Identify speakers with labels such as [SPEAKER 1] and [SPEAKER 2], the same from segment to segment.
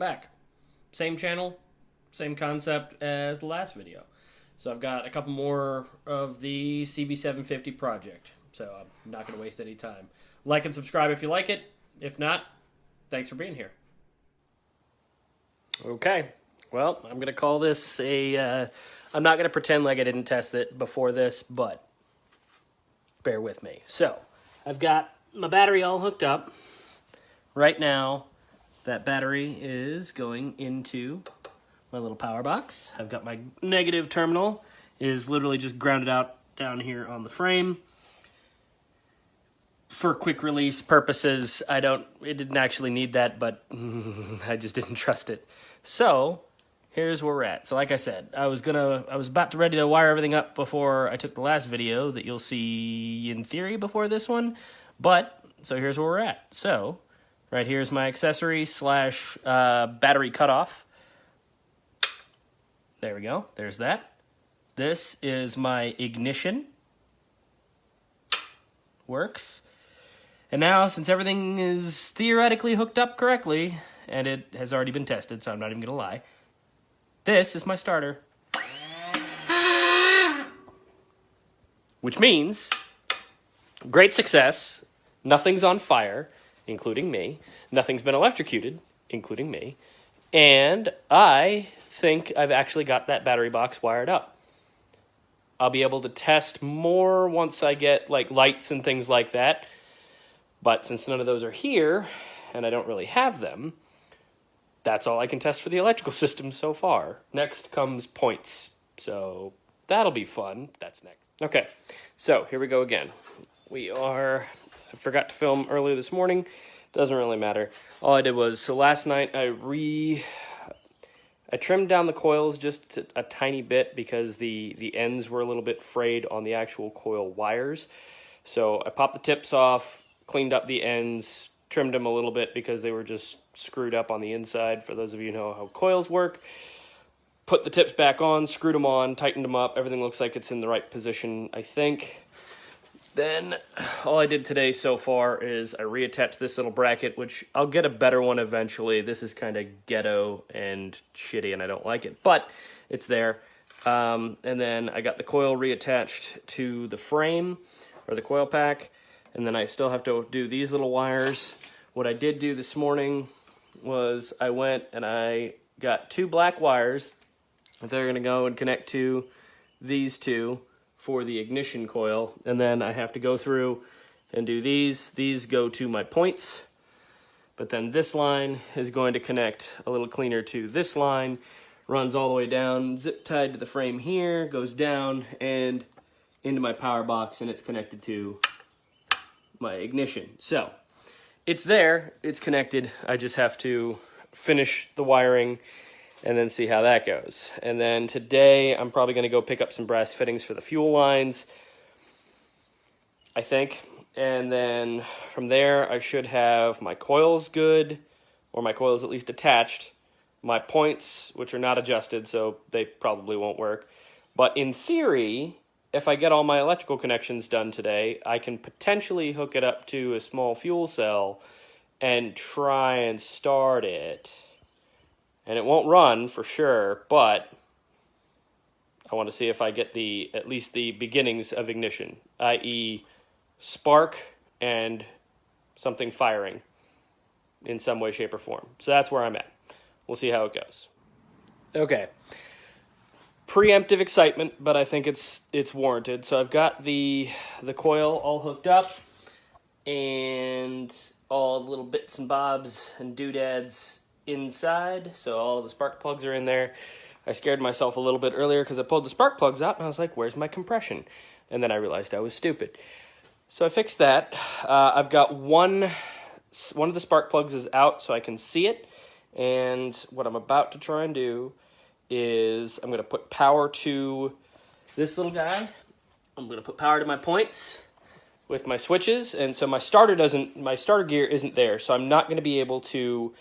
[SPEAKER 1] back. Same channel, same concept as the last video. So I've got a couple more of the CB750 project, so I'm not going to waste any time. Like and subscribe if you like it. If not, thanks for being here. Okay, well, I'm going to call this a... I'm not going to pretend like I didn't test it before this, but bear with me. So, I've got my battery all hooked up. Right now, that battery is going into my little power box. I've got my negative terminal is literally just grounded out down here on the frame. For quick release purposes, it didn't actually need that, but I just didn't trust it. So, here's where we're at. So like I said, I was about to ready to wire everything up before I took the last video that you'll see in theory before this one. But, so here's where we're at. So, right here's my accessory slash battery cutoff. There we go. There's that. This is my ignition. Works. And now, since everything is theoretically hooked up correctly, and it has already been tested, so I'm not even going to lie, this is my starter. Which means, great success, nothing's on fire, including me, nothing's been electrocuted, including me, and I think I've actually got that battery box wired up. I'll be able to test more once I get like lights and things like that, but since none of those are here, and I don't really have them, that's all I can test for the electrical system so far. Next comes points, so that'll be fun. That's next. Okay, so here we go again. I forgot to film earlier this morning. Doesn't really matter. All I did was, so last night I trimmed down the coils just a tiny bit because the ends were a little bit frayed on the actual coil wires. So I popped the tips off, cleaned up the ends, trimmed them a little bit because they were just screwed up on the inside, for those of you who know how coils work. Put the tips back on, screwed them on, tightened them up. Everything looks like it's in the right position, I think. Then all I did today so far is I reattached this little bracket, which I'll get a better one eventually. This is kind of ghetto and shitty, and I don't like it, but it's there. And then I got the coil reattached to the frame, or the coil pack, and then I still have to do these little wires. What I did do this morning was I went and I got 2 black wires that they're going to go and connect to these 2 for the ignition coil, and then I have to go through and do these. These go to my points, but then this line is going to connect a little cleaner to this line, runs all the way down, zip tied to the frame here, goes down and into my power box, and it's connected to my ignition. So it's there, it's connected. I just have to finish the wiring and then see how that goes. And then today I'm probably going to go pick up some brass fittings for the fuel lines, I think. And then from there I should have my coils good, or my coils at least attached, my points, which are not adjusted, so they probably won't work. But in theory, if I get all my electrical connections done today, I can potentially hook it up to a small fuel cell and try and start it. And it won't run for sure, but I want to see if I get at least the beginnings of ignition, i.e. spark and something firing in some way, shape, or form. So that's where I'm at. We'll see how it goes. Okay. Preemptive excitement, but I think it's warranted. So I've got the coil all hooked up, and all the little bits and bobs and doodads inside. So all the spark plugs are in there. I scared myself a little bit earlier because I pulled the spark plugs out and I was like, where's my compression? And then I realized I was stupid. So I fixed that. I've got one of the spark plugs is out so I can see it. And what I'm about to try and do is I'm going to put power to this little guy. I'm going to put power to my points with my switches. And so my starter gear isn't there. So I'm not going to be able to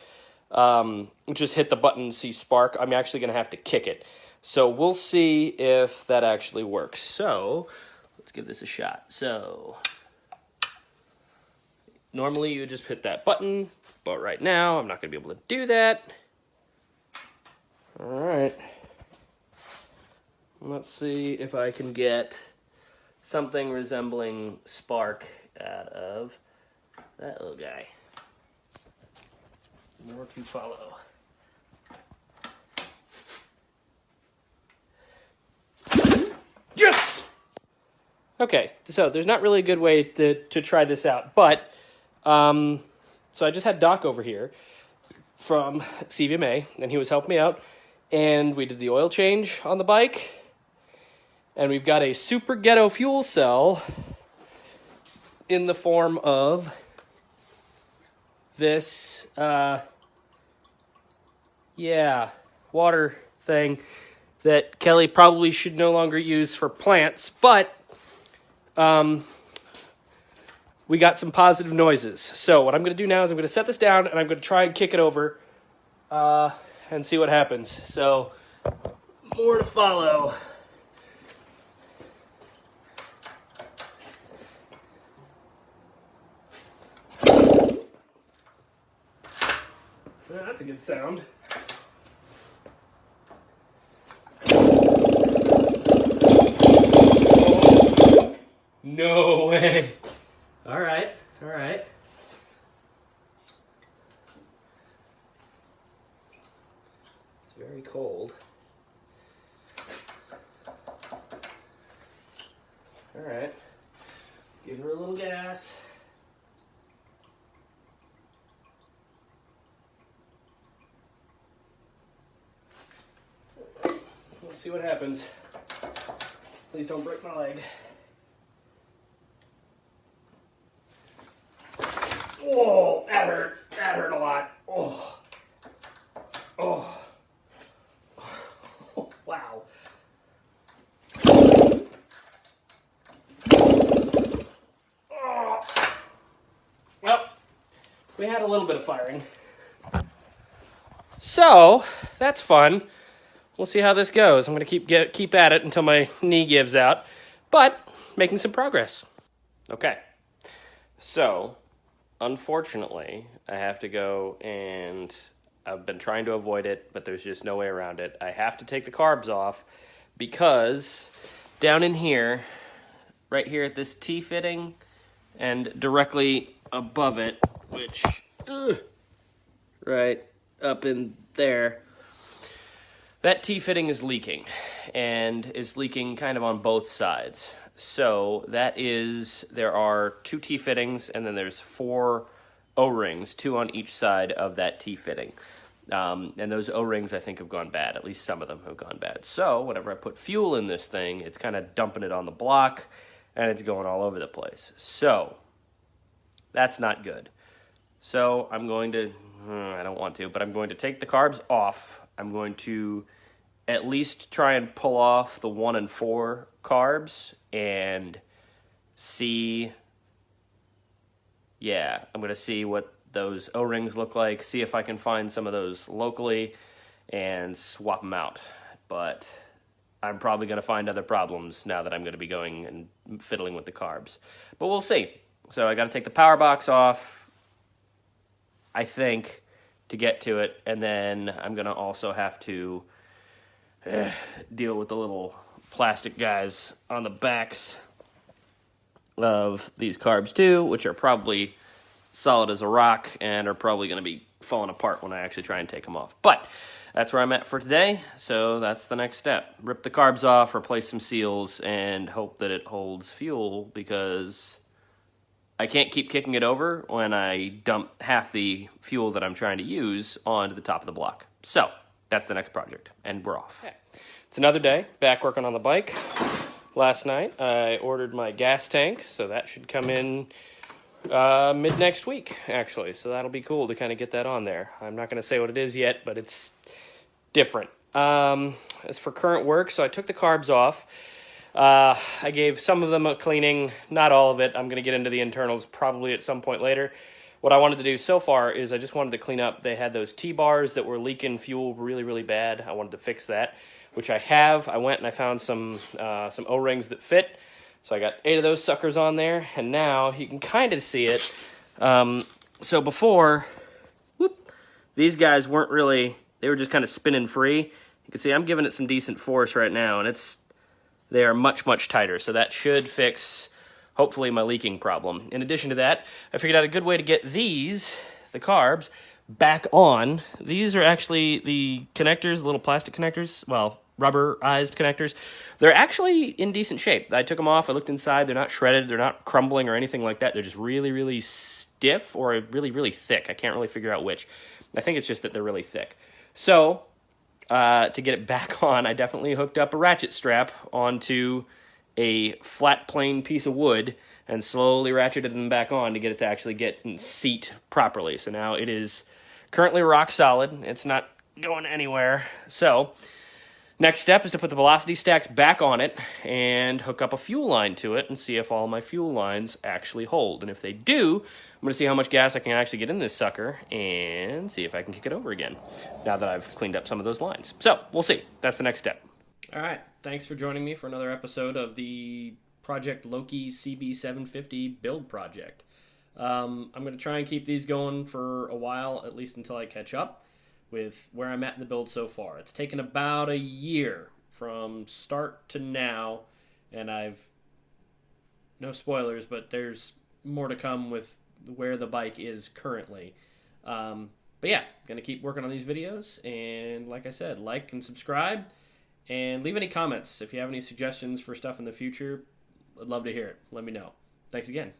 [SPEAKER 1] just hit the button and see spark. I'm actually going to have to kick it. So we'll see if that actually works. So let's give this a shot. So normally you just hit that button, but right now I'm not going to be able to do that. let's see if I can get something resembling spark out of that little guy. More to follow. Yes! Okay, so there's not really a good way to try this out, but so I just had Doc over here from CVMA, and he was helping me out, and we did the oil change on the bike, and we've got a super ghetto fuel cell in the form of this, water thing that Kelly probably should no longer use for plants, but we got some positive noises. So what I'm going to do now is I'm going to set this down, and I'm going to try and kick it over and see what happens. So more to follow. That's a good sound. No way. All right, all right. It's very cold. All right. Give her a little gas. Let's see what happens. Please don't break my leg. Oh, that hurt. That hurt a lot. Oh. Oh. Oh, wow. Oh. Well, we had a little bit of firing. So, that's fun. We'll see how this goes. I'm going to keep at it until my knee gives out, but making some progress. Okay. So, unfortunately, I have to go, and I've been trying to avoid it, but there's just no way around it. I have to take the carbs off because down in here, right here at this T-fitting, and directly above it, which, right up in there, that T-fitting is leaking, and it's leaking kind of on both sides. So there are 2 T-fittings, and then there's 4 O-rings, 2 on each side of that T-fitting. And those O-rings, I think, have gone bad. At least some of them have gone bad. So whenever I put fuel in this thing, it's kind of dumping it on the block, and it's going all over the place. So that's not good. So I'm going to, I don't want to, but I'm going to take the carbs off. I'm going to at least try and pull off the 1 and 4 carbs and see, I'm going to see what those O-rings look like, see if I can find some of those locally and swap them out. But I'm probably going to find other problems now that I'm going to be going and fiddling with the carbs. But we'll see. So I got to take the power box off, I think, to get to it, and then I'm going to also have to deal with the little plastic guys on the backs of these carbs too, which are probably solid as a rock and are probably going to be falling apart when I actually try and take them off. But that's where I'm at for today, so that's the next step. Rip the carbs off, replace some seals, and hope that it holds fuel, because I can't keep kicking it over when I dump half the fuel that I'm trying to use onto the top of the block. So that's the next project, and we're off. Okay. It's another day, back working on the bike. Last night I ordered my gas tank, so that should come in mid next week, actually. So that'll be cool to kind of get that on there. I'm not going to say what it is yet, but it's different. As for current work, so I took the carbs off. I gave some of them a cleaning, not all of it. I'm going to get into the internals probably at some point later. What I wanted to do so far is I just wanted to clean up. They had those T-bars that were leaking fuel really, really bad. I wanted to fix that, which I have. I went and I found some O-rings that fit. So I got 8 of those suckers on there, and now you can kind of see it. So before, these guys weren't really, they were just kind of spinning free. You can see I'm giving it some decent force right now, and it's they are much, much tighter. So that should fix, hopefully, my leaking problem. In addition to that, I figured out a good way to get these, the carbs, back on. These are actually the connectors, the little plastic connectors, well, rubberized connectors. They're actually in decent shape. I took them off, I looked inside, they're not shredded, they're not crumbling or anything like that. They're just really, really stiff or really, really thick. I can't really figure out which. I think it's just that they're really thick. So, to get it back on, I definitely hooked up a ratchet strap onto a flat, plain piece of wood and slowly ratcheted them back on to get it to actually get and seat properly. So now it is currently rock solid. It's not going anywhere. So, next step is to put the velocity stacks back on it and hook up a fuel line to it and see if all my fuel lines actually hold. And if they do, I'm going to see how much gas I can actually get in this sucker and see if I can kick it over again now that I've cleaned up some of those lines. So, we'll see. That's the next step. All right. Thanks for joining me for another episode of the Project Loki CB750 Build Project. I'm going to try and keep these going for a while, at least until I catch up with where I'm at in the build so far. It's taken about a year from start to now, and no spoilers, but there's more to come with where the bike is currently. But yeah, gonna keep working on these videos, and like I said, like and subscribe, and leave any comments. If you have any suggestions for stuff in the future, I'd love to hear it. Let me know. Thanks again.